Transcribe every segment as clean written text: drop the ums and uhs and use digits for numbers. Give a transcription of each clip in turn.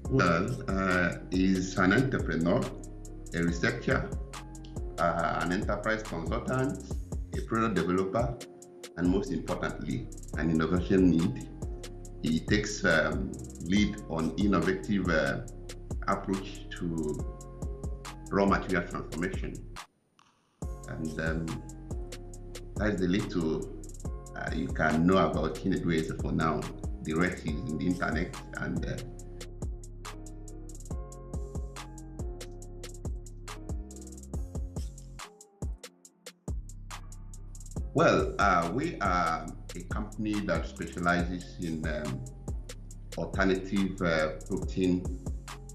Well, is an entrepreneur, a researcher, an enterprise consultant, a product developer, and most importantly, an innovation lead. He takes lead on innovative approach to raw material transformation. And that's the little you can know about Chinedu Eze for now. The rest is in the internet. And well, we are a company that specializes in alternative protein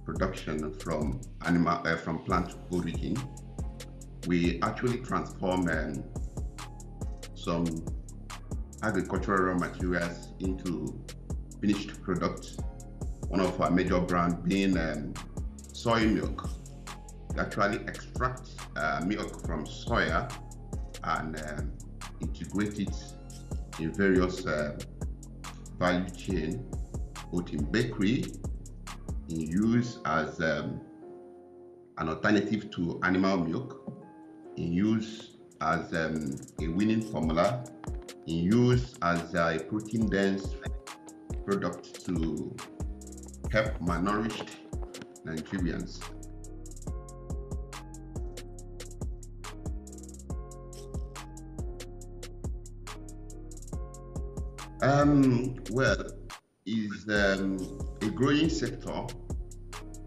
production from from plant origin. We actually transform some agricultural raw materials into finished products. One of our major brands being soy milk. We actually extract milk from soya and integrate it in various value chain, both in bakery, in use as an alternative to animal milk, in use as a winning formula, in use as a protein-dense product to help malnourished Nigerians. Well, is a growing sector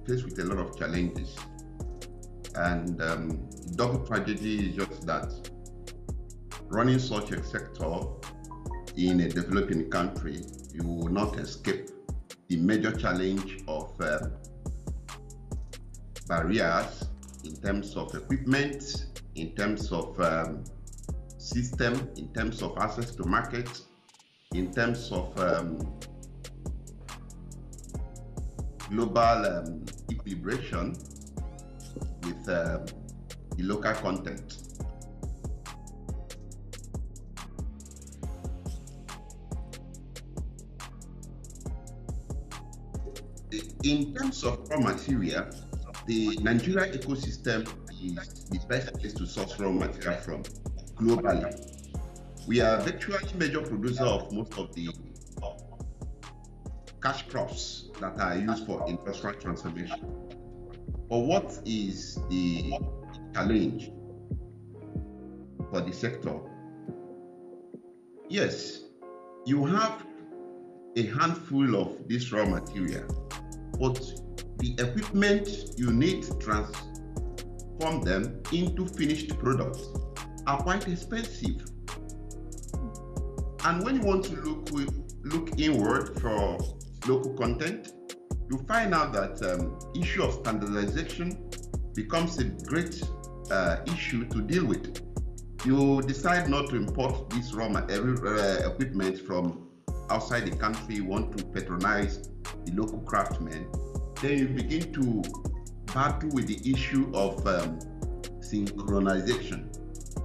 faced with a lot of challenges, and double tragedy is just that running such a sector in a developing country, you will not escape the major challenge of barriers in terms of equipment, in terms of system, in terms of access to markets, in terms of global equilibration with the local content. In terms of raw material, the Nigeria ecosystem is the best place to source raw material from globally. We are virtually major producer of most of the cash crops that are used for industrial transformation. But what is the challenge for the sector? Yes, you have a handful of this raw material, but the equipment you need to transform them into finished products are quite expensive. And when you want to look inward for local content, you find out that issue of standardization becomes a great issue to deal with. You decide not to import this raw equipment from outside the country, you want to patronize the local craftsmen, then you begin to battle with the issue of synchronization,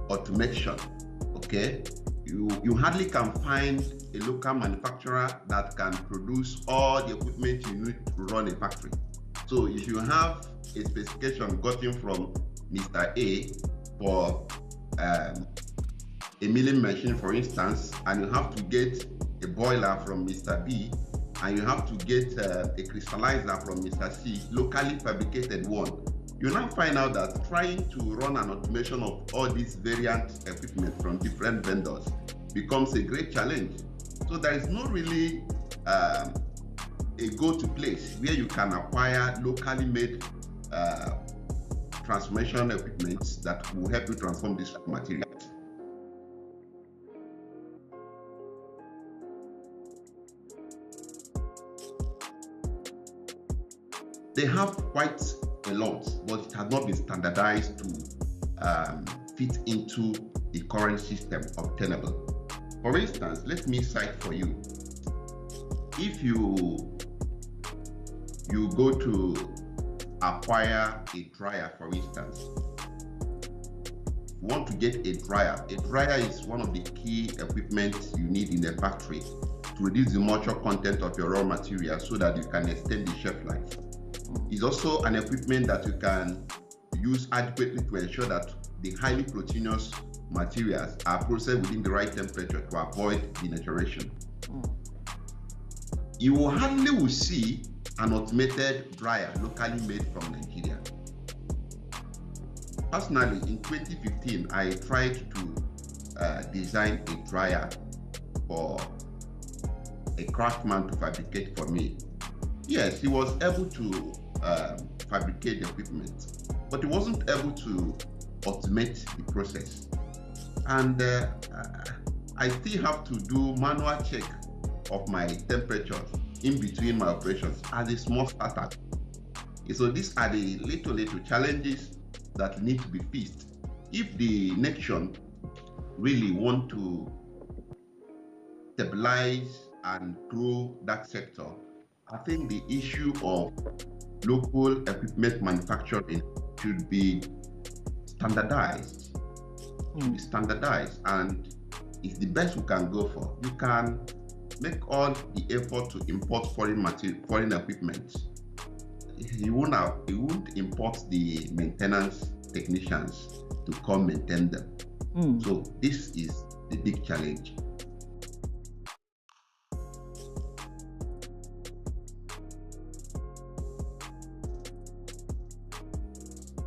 automation, okay? You hardly can find a local manufacturer that can produce all the equipment you need to run a factory. So if you have a specification gotten from Mr. A for a milling machine, for instance, and you have to get a boiler from Mr. B, and you have to get a crystallizer from Mr. C, locally fabricated one, you now find out that trying to run an automation of all these variant equipment from different vendors becomes a great challenge. So there is not really a go-to place where you can acquire locally made transformation equipment that will help you transform these materials. They have quite a lot, but it has not been standardized to fit into the current system obtainable. For instance, let me cite for you. If you go to acquire a dryer, for instance, you want to get a dryer. A dryer is one of the key equipment you need in a factory to reduce the moisture content of your raw material so that you can extend the shelf life. It's also an equipment that you can use adequately to ensure that the highly proteinous materials are processed within the right temperature to avoid denaturation. You will hardly see an automated dryer locally made from Nigeria. Personally, in 2015, I tried to design a dryer for a craftsman to fabricate for me. Yes, he was able to fabricate the equipment, but he wasn't able to automate the process. And I still have to do manual check of my temperature in between my operations as a small startup. So these are the little challenges that need to be fixed if the nation really want to stabilize and grow that sector. I think the issue of local equipment manufacturing should be standardized. And it's the best we can go for. You can make all the effort to import foreign equipment. You won't import the maintenance technicians to come maintain them. So this is the big challenge.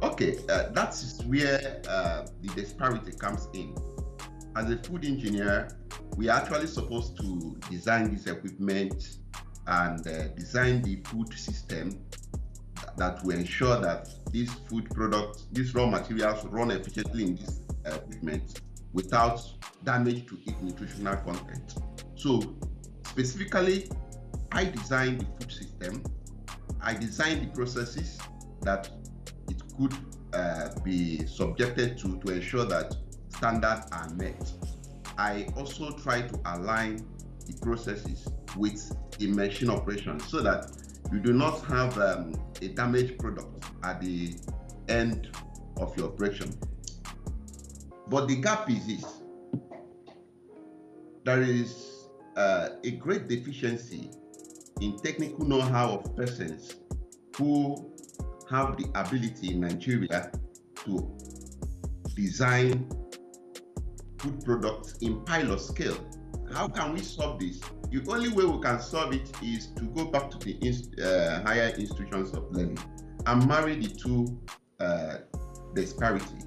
Okay, that's where the disparity comes in. As a food engineer, we are actually supposed to design this equipment and design the food system that will ensure that these food products, these raw materials run efficiently in this equipment without damage to its nutritional content. So specifically, I designed the food system. I designed the processes that it could be subjected to ensure that standards are met. I also try to align the processes with the machine operation so that you do not have a damaged product at the end of your operation. But the gap is this: there is a great deficiency in technical know-how of persons who have the ability in Nigeria to design food products in pilot scale. How can we solve this? The only way we can solve it is to go back to the higher institutions of learning and marry the two disparity.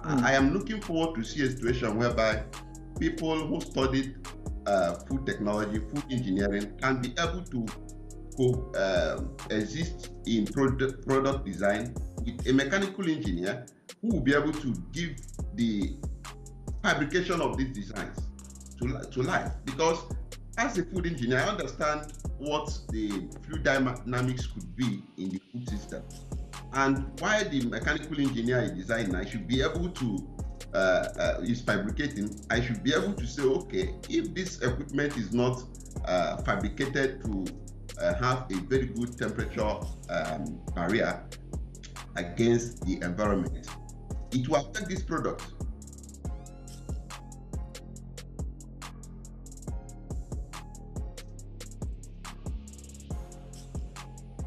I am looking forward to see a situation whereby people who studied food technology, food engineering can be able to exist in product design with a mechanical engineer who will be able to give the fabrication of these designs to life. Because as a food engineer, I understand what the fluid dynamics could be in the food system. And while the mechanical engineer is designing, I should be able to, is fabricating, I should be able to say, okay, if this equipment is not fabricated to have a very good temperature barrier against the environment, it will affect this product.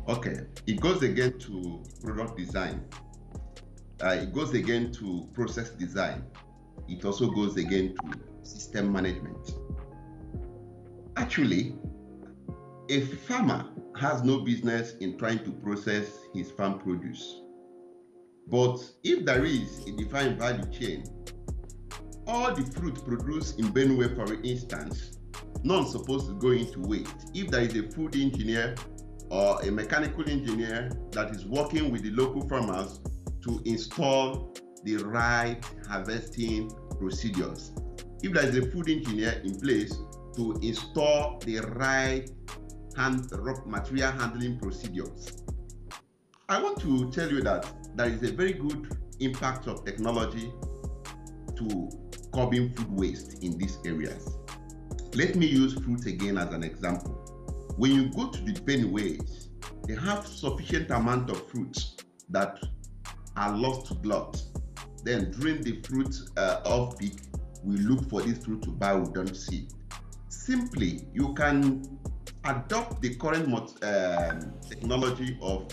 Okay, it goes again to product design. It goes again to process design. It also goes again to system management. Actually, a farmer has no business in trying to process his farm produce. But if there is a defined value chain, all the fruit produced in Benue, for instance, none supposed to go into waste. If there is a food engineer or a mechanical engineer that is working with the local farmers to install the right harvesting procedures, if there is a food engineer in place to install the right material handling procedures, I want to tell you that there is a very good impact of technology to curbing food waste in these areas. Let me use fruit again as an example. When you go to the Benues, they have sufficient amount of fruits that are lost to glut. Then during the fruit off peak, we look for this fruit to buy, we don't see. Simply, you can adopt the current technology of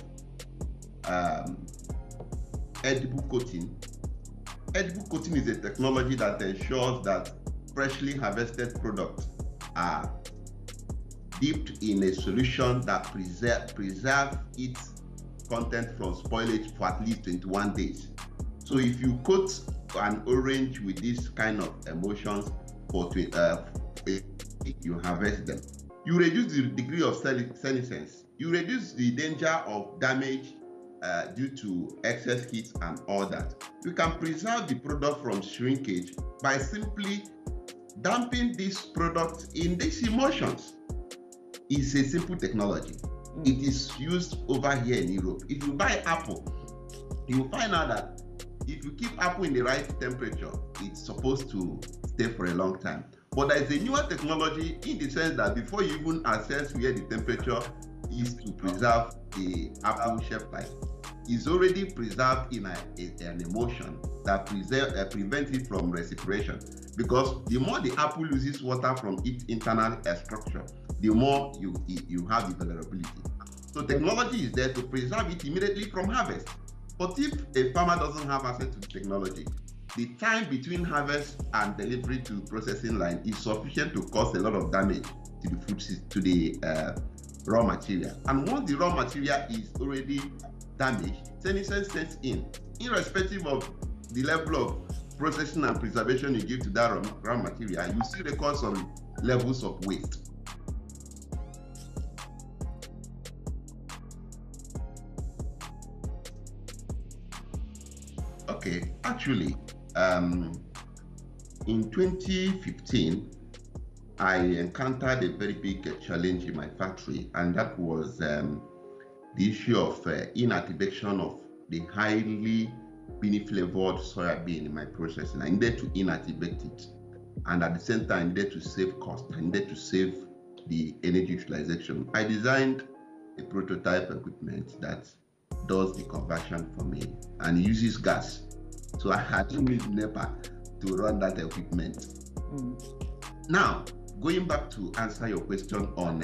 edible coating. Edible coating is a technology that ensures that freshly harvested products are dipped in a solution that preserve its content from spoilage for at least 21 days. So if you coat an orange with this kind of emulsions for you harvest them, you reduce the degree of senescence, you reduce the danger of damage due to excess heat and all that. You can preserve the product from shrinkage by simply damping this product in these emulsions. It's a simple technology. It is used over here in Europe. If you buy apple, you find out that if you keep apple in the right temperature, it's supposed to stay for a long time. But there is a newer technology in the sense that before you even assess where the temperature is to preserve the apple shelf life, it's already preserved in an emulsion that prevents it from respiration. Because the more the apple loses water from its internal structure, the more you have the vulnerability. So technology is there to preserve it immediately from harvest. But if a farmer doesn't have access to technology, the time between harvest and delivery to processing line is sufficient to cause a lot of damage to the food system, to the raw material. And once the raw material is already damaged, senescence sets in. Irrespective of the level of processing and preservation you give to that raw material, you still record some levels of waste. Okay, actually, in 2015, I encountered a very big challenge in my factory, and that was the issue of inactivation of the highly bean-flavored soya bean in my processing. I needed to inactivate it, and at the same time, I needed to save cost. I needed to save the energy utilization. I designed a prototype equipment that does the conversion for me and uses gas. So I had to use NEPA to run that equipment. Now, going back to answer your question on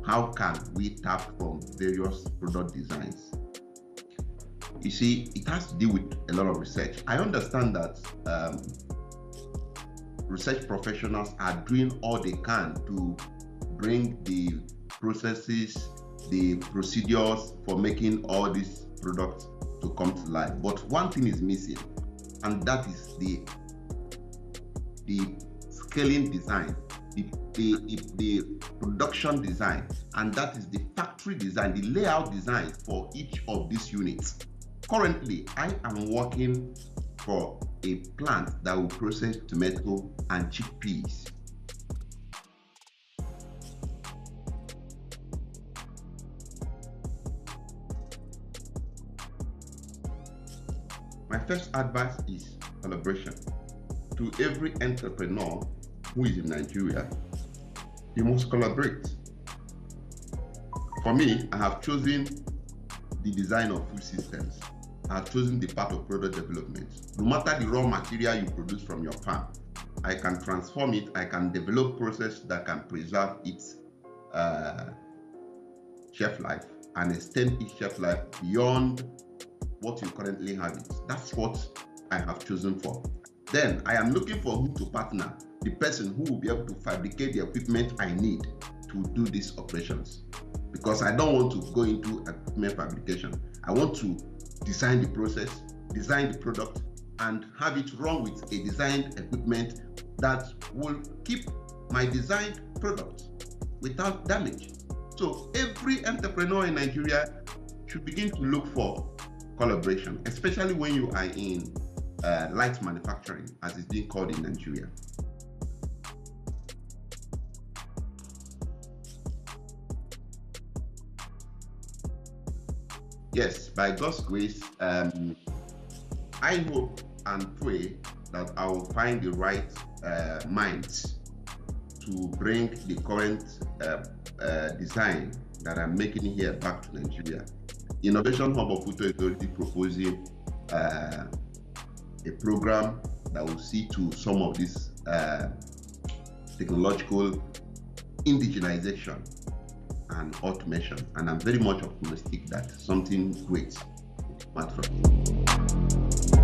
how can we tap from various product designs. You see, it has to do with a lot of research. I understand that research professionals are doing all they can to bring the processes, the procedures for making all these products to come to life. But one thing is missing, and that is the scaling design, the production design, and that is the factory design, the layout design for each of these units. Currently, I am working for a plant that will process tomato and chickpeas. My first advice is collaboration. To every entrepreneur who is in Nigeria, you must collaborate. For me, I have chosen the design of food systems. I have chosen the part of product development. No matter the raw material you produce from your farm, I can transform it, I can develop process that can preserve its shelf life and extend its shelf life beyond what you currently have it. That's what I have chosen for. Then I am looking for who to partner, the person who will be able to fabricate the equipment I need to do these operations. Because I don't want to go into equipment fabrication. I want to design the process, design the product, and have it run with a designed equipment that will keep my designed product without damage. So every entrepreneur in Nigeria should begin to look for collaboration, especially when you are in light manufacturing, as it's being called in Nigeria. Yes, by God's grace, I hope and pray that I will find the right minds to bring the current design that I'm making here back to Nigeria. Innovation Hub of Futo is already proposing a program that will see to some of this technological indigenization and automation. And I'm very much optimistic that something great will come out from it.